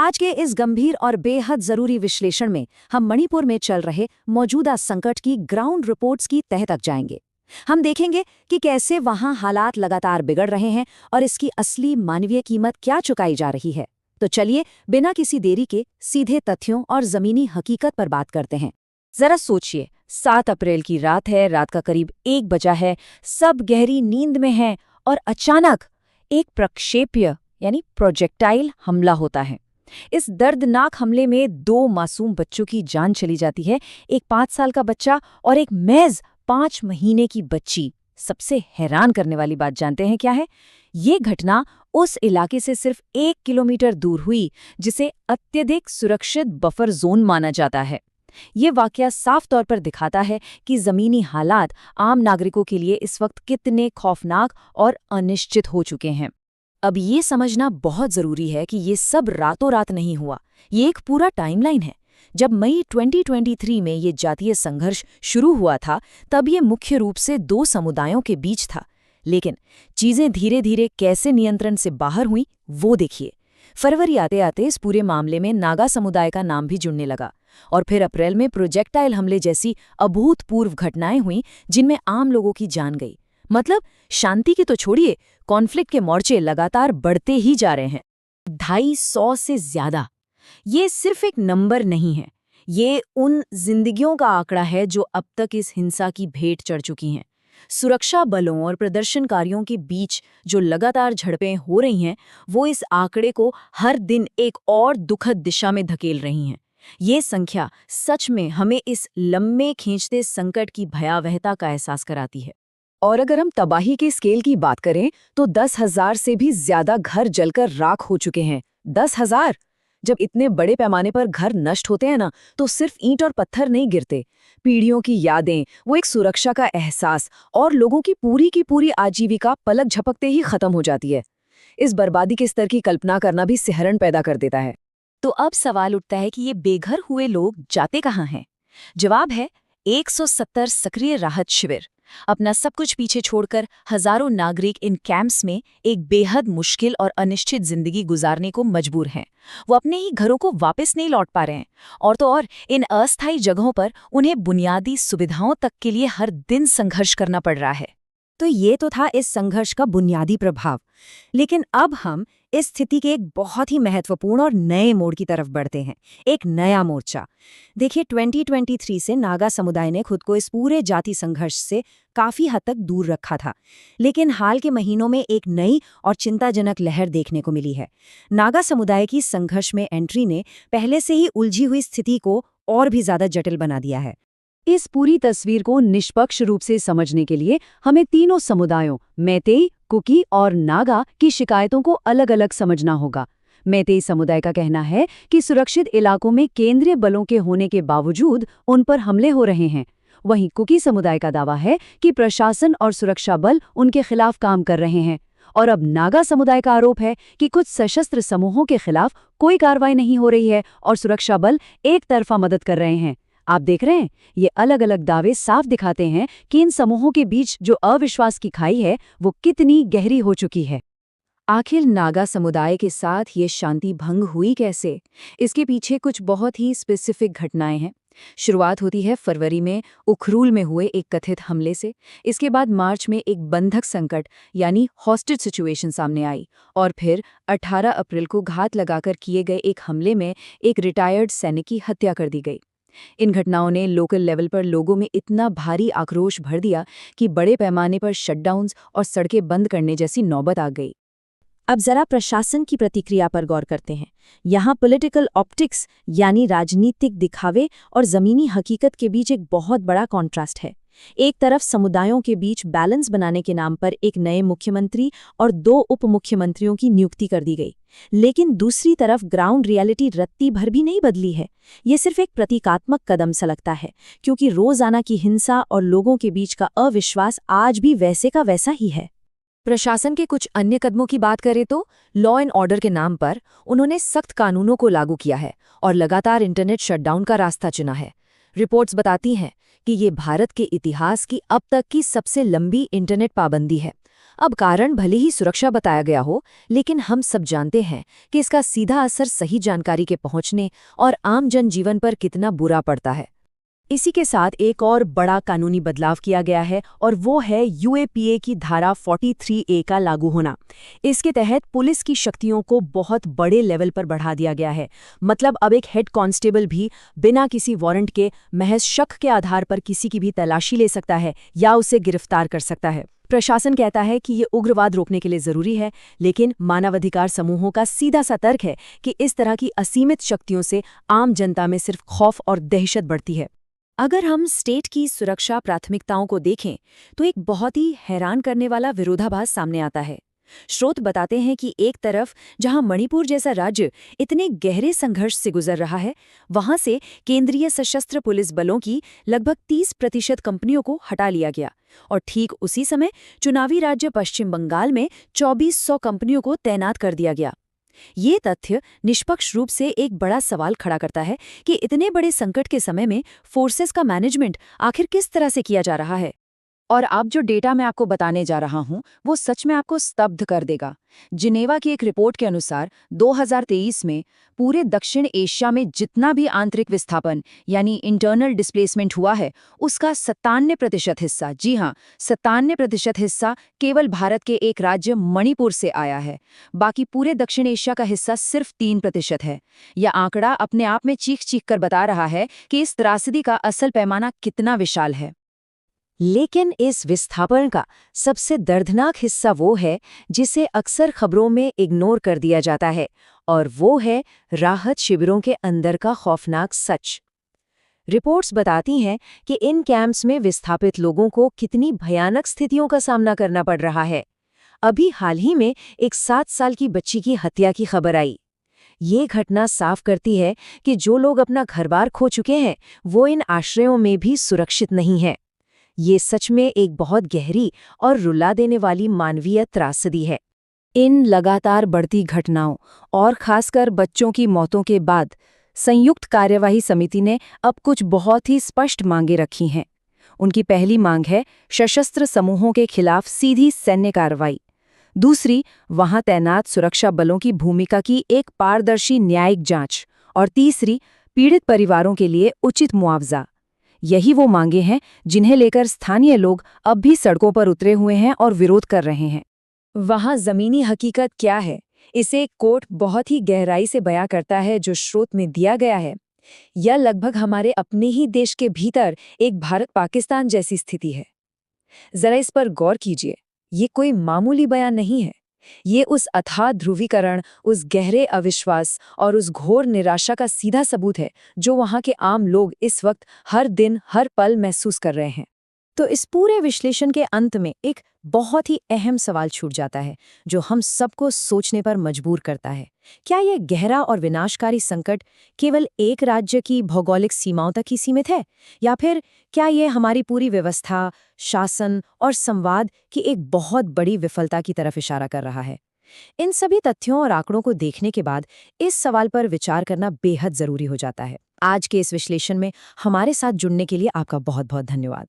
आज के इस गंभीर और बेहद जरूरी विश्लेषण में हम मणिपुर में चल रहे मौजूदा संकट की ग्राउंड रिपोर्ट्स की तह तक जाएंगे। हम देखेंगे कि कैसे वहां हालात लगातार बिगड़ रहे हैं और इसकी असली मानवीय कीमत क्या चुकाई जा रही है। तो चलिए बिना किसी देरी के सीधे तथ्यों और जमीनी हकीकत पर बात करते हैं। जरा सोचिए, 7 अप्रैल की रात है, रात का करीब 1 बजा है, सब गहरी नींद में हैं और अचानक एक प्रक्षेप्य यानी प्रोजेक्टाइल हमला होता है। इस दर्दनाक हमले में 2 मासूम बच्चों की जान चली जाती है, एक 5 साल का बच्चा और एक महज 5 महीने की बच्ची। सबसे हैरान करने वाली बात जानते हैं क्या है? ये घटना उस इलाके से सिर्फ 1 किलोमीटर दूर हुई जिसे अत्यधिक सुरक्षित बफर जोन माना जाता है। ये वाकया साफ तौर पर दिखाता है कि जमीनी हालात आम नागरिकों के लिए इस वक्त कितने खौफनाक और अनिश्चित हो चुके हैं। अब ये समझना बहुत जरूरी है कि ये सब रातों रात नहीं हुआ, ये एक पूरा टाइमलाइन है। जब मई 2023 में ये जातीय संघर्ष शुरू हुआ था, तब ये मुख्य रूप से 2 समुदायों के बीच था। लेकिन चीजें धीरे धीरे कैसे नियंत्रण से बाहर हुईं, वो देखिए। फरवरी आते आते इस पूरे मामले में नागा समुदाय का नाम भी जुड़ने लगा और फिर अप्रैल में प्रोजेक्टाइल हमले जैसी अभूतपूर्व घटनाएं हुईं जिनमें आम लोगों की जान गई। मतलब शांति की तो छोड़िए, कॉन्फ्लिक्ट के मोर्चे लगातार बढ़ते ही जा रहे हैं। 250 से ज्यादा। ये सिर्फ एक नंबर नहीं है, ये उन जिंदगियों का आंकड़ा है जो अब तक इस हिंसा की भेंट चढ़ चुकी हैं। सुरक्षा बलों और प्रदर्शनकारियों के बीच जो लगातार झड़पें हो रही हैं, वो इस आंकड़े को हर दिन एक और दुखद दिशा में धकेल रही हैं। ये संख्या सच में हमें इस लंबे खींचते संकट की भयावहता का एहसास कराती है। और अगर हम तबाही के स्केल की बात करें तो 10,000 से भी ज्यादा घर जलकर राख हो चुके हैं। 10,000! जब इतने बड़े पैमाने पर घर नष्ट होते हैं ना, तो सिर्फ ईंट और पत्थर नहीं गिरते। पीढ़ियों की यादें, वो एक सुरक्षा का एहसास और लोगों की पूरी आजीविका पलक झपकते ही खत्म हो जाती है। इस बर्बादी के स्तर की कल्पना करना भी सिहरन पैदा कर देता है। तो अब सवाल उठता है कि ये बेघर हुए लोग जाते कहाँ हैं? जवाब है 170 सक्रिय राहत शिविर। अपना सब कुछ पीछे छोड़कर हजारों नागरिक इन कैंप्स में एक बेहद मुश्किल और अनिश्चित जिंदगी गुजारने को मजबूर हैं। वो अपने ही घरों को वापस नहीं लौट पा रहे हैं, और तो और इन अस्थायी जगहों पर उन्हें बुनियादी सुविधाओं तक के लिए हर दिन संघर्ष करना पड़ रहा है। तो ये तो था इस संघर्ष का बुनियादी प्रभाव। लेकिन अब हम इस स्थिति के एक बहुत ही महत्वपूर्ण और नए मोड़ की तरफ बढ़ते हैं, एक नया मोर्चा। देखिए, 2023 से नागा समुदाय ने खुद को इस पूरे जाति संघर्ष से काफी हद तक दूर रखा था, लेकिन हाल के महीनों में एक नई और चिंताजनक लहर देखने को मिली है। नागा समुदाय की संघर्ष में एंट्री ने पहले से ही उलझी हुई स्थिति को और भी ज्यादा जटिल बना दिया है। इस पूरी तस्वीर को निष्पक्ष रूप से समझने के लिए हमें तीनों समुदायों मैतेई, कुकी और नागा की शिकायतों को अलग अलग समझना होगा। मैतेई समुदाय का कहना है कि सुरक्षित इलाकों में केंद्रीय बलों के होने के बावजूद उन पर हमले हो रहे हैं। वहीं कुकी समुदाय का दावा है कि प्रशासन और सुरक्षा बल उनके खिलाफ काम कर रहे हैं। और अब नागा समुदाय का आरोप है कि कुछ सशस्त्र समूहों के खिलाफ कोई कार्रवाई नहीं हो रही है और सुरक्षा बल एक तरफा मदद कर रहे हैं। आप देख रहे हैं, ये अलग अलग दावे साफ दिखाते हैं कि इन समूहों के बीच जो अविश्वास की खाई है वो कितनी गहरी हो चुकी है। आखिर नागा समुदाय के साथ ये शांति भंग हुई कैसे? इसके पीछे कुछ बहुत ही स्पेसिफिक घटनाएं हैं। शुरुआत होती है फरवरी में उखरूल में हुए एक कथित हमले से। इसके बाद मार्च में एक बंधक संकट यानी हॉस्टेज सिचुएशन सामने आई, और फिर 18 अप्रैल को घात लगाकर किए गए एक हमले में एक रिटायर्ड सैनिक की हत्या कर दी गई। इन घटनाओं ने लोकल लेवल पर लोगों में इतना भारी आक्रोश भर दिया कि बड़े पैमाने पर शटडाउन्स और सड़कें बंद करने जैसी नौबत आ गई। अब जरा प्रशासन की प्रतिक्रिया पर गौर करते हैं। यहाँ पॉलिटिकल ऑप्टिक्स यानी राजनीतिक दिखावे और जमीनी हकीकत के बीच एक बहुत बड़ा कॉन्ट्रास्ट है। एक तरफ समुदायों के बीच बैलेंस बनाने के नाम पर एक नए मुख्यमंत्री और 2 उप मुख्यमंत्रियों की नियुक्ति कर दी गई, लेकिन दूसरी तरफ ग्राउंड रियलिटी रत्ती भर भी नहीं बदली है। ये सिर्फ एक प्रतीकात्मक कदम सा लगता है, क्योंकि रोजाना की हिंसा और लोगों के बीच का अविश्वास आज भी वैसे का वैसा ही है। प्रशासन के कुछ अन्य कदमों की बात करें तो लॉ एंड ऑर्डर के नाम पर उन्होंने सख्त कानूनों को लागू किया है और लगातार इंटरनेट शटडाउन का रास्ता चुना है। रिपोर्ट्स बताती हैं कि ये भारत के इतिहास की अब तक की सबसे लंबी इंटरनेट पाबंदी है। अब कारण भले ही सुरक्षा बताया गया हो, लेकिन हम सब जानते हैं कि इसका सीधा असर सही जानकारी के पहुंचने और आम जनजीवन पर कितना बुरा पड़ता है। इसी के साथ एक और बड़ा कानूनी बदलाव किया गया है और वो है यूएपीए की धारा 43A का लागू होना। इसके तहत पुलिस की शक्तियों को बहुत बड़े लेवल पर बढ़ा दिया गया है। मतलब अब एक हेड कांस्टेबल भी बिना किसी वारंट के महज शक के आधार पर किसी की भी तलाशी ले सकता है या उसे गिरफ्तार कर सकता है। प्रशासन कहता है कि ये उग्रवाद रोकने के लिए जरूरी है, लेकिन मानवाधिकार समूहों का सीधा सा तर्क है कि इस तरह की असीमित शक्तियों से आम जनता में सिर्फ खौफ और दहशत बढ़ती है। अगर हम स्टेट की सुरक्षा प्राथमिकताओं को देखें तो एक बहुत ही हैरान करने वाला विरोधाभास सामने आता है। स्रोत बताते हैं कि एक तरफ जहां मणिपुर जैसा राज्य इतने गहरे संघर्ष से गुजर रहा है, वहां से केंद्रीय सशस्त्र पुलिस बलों की लगभग 30% कंपनियों को हटा लिया गया और ठीक उसी समय चुनावी राज्य पश्चिम बंगाल में 2400 कंपनियों को तैनात कर दिया गया। ये तथ्य निष्पक्ष रूप से एक बड़ा सवाल खड़ा करता है कि इतने बड़े संकट के समय में फोर्सेस का मैनेजमेंट आखिर किस तरह से किया जा रहा है। और अब जो डेटा मैं आपको बताने जा रहा हूं, वो सच में आपको स्तब्ध कर देगा। जिनेवा की एक रिपोर्ट के अनुसार 2023 में पूरे दक्षिण एशिया में जितना भी आंतरिक विस्थापन यानी इंटरनल डिस्प्लेसमेंट हुआ है, उसका 97% हिस्सा, जी हाँ 97% हिस्सा केवल भारत के एक राज्य मणिपुर से आया है। बाकी पूरे दक्षिण एशिया का हिस्सा सिर्फ 3% है। यह आंकड़ा अपने आप में चीख चीख कर बता रहा है कि इस त्रासदी का असल पैमाना कितना विशाल है। लेकिन इस विस्थापन का सबसे दर्दनाक हिस्सा वो है जिसे अक्सर खबरों में इग्नोर कर दिया जाता है, और वो है राहत शिविरों के अंदर का खौफनाक सच। रिपोर्ट्स बताती हैं कि इन कैंप्स में विस्थापित लोगों को कितनी भयानक स्थितियों का सामना करना पड़ रहा है। अभी हाल ही में एक 7 साल की बच्ची की हत्या की खबर आई। ये घटना साफ करती है कि जो लोग अपना घर-बार खो चुके हैं, वो इन आश्रयों में भी सुरक्षित नहीं हैं। ये सच में एक बहुत गहरी और रुला देने वाली मानवीय त्रासदी है। इन लगातार बढ़ती घटनाओं और खासकर बच्चों की मौतों के बाद संयुक्त कार्यवाही समिति ने अब कुछ बहुत ही स्पष्ट मांगें रखी हैं। उनकी पहली मांग है सशस्त्र समूहों के खिलाफ सीधी सैन्य कार्रवाई। दूसरी, वहां तैनात सुरक्षा बलों की भूमिका की एक पारदर्शी न्यायिक जांच। और तीसरी, पीड़ित परिवारों के लिए उचित मुआवजा। यही वो मांगे हैं जिन्हें लेकर स्थानीय लोग अब भी सड़कों पर उतरे हुए हैं और विरोध कर रहे हैं। वहाँ जमीनी हकीकत क्या है, इसे कोर्ट बहुत ही गहराई से बयां करता है जो स्रोत में दिया गया है। यह लगभग हमारे अपने ही देश के भीतर एक भारत पाकिस्तान जैसी स्थिति है। जरा इस पर गौर कीजिए, ये कोई मामूली बयान नहीं है। ये उस अथाह ध्रुवीकरण, उस गहरे अविश्वास और उस घोर निराशा का सीधा सबूत है जो वहाँ के आम लोग इस वक्त हर दिन हर पल महसूस कर रहे हैं। तो इस पूरे विश्लेषण के अंत में एक बहुत ही अहम सवाल छूट जाता है जो हम सबको सोचने पर मजबूर करता है। क्या यह गहरा और विनाशकारी संकट केवल एक राज्य की भौगोलिक सीमाओं तक ही सीमित है, या फिर क्या यह हमारी पूरी व्यवस्था, शासन और संवाद की एक बहुत बड़ी विफलता की तरफ इशारा कर रहा है? इन सभी तथ्यों और आंकड़ों को देखने के बाद इस सवाल पर विचार करना बेहद जरूरी हो जाता है। आज के इस विश्लेषण में हमारे साथ जुड़ने के लिए आपका बहुत बहुत धन्यवाद।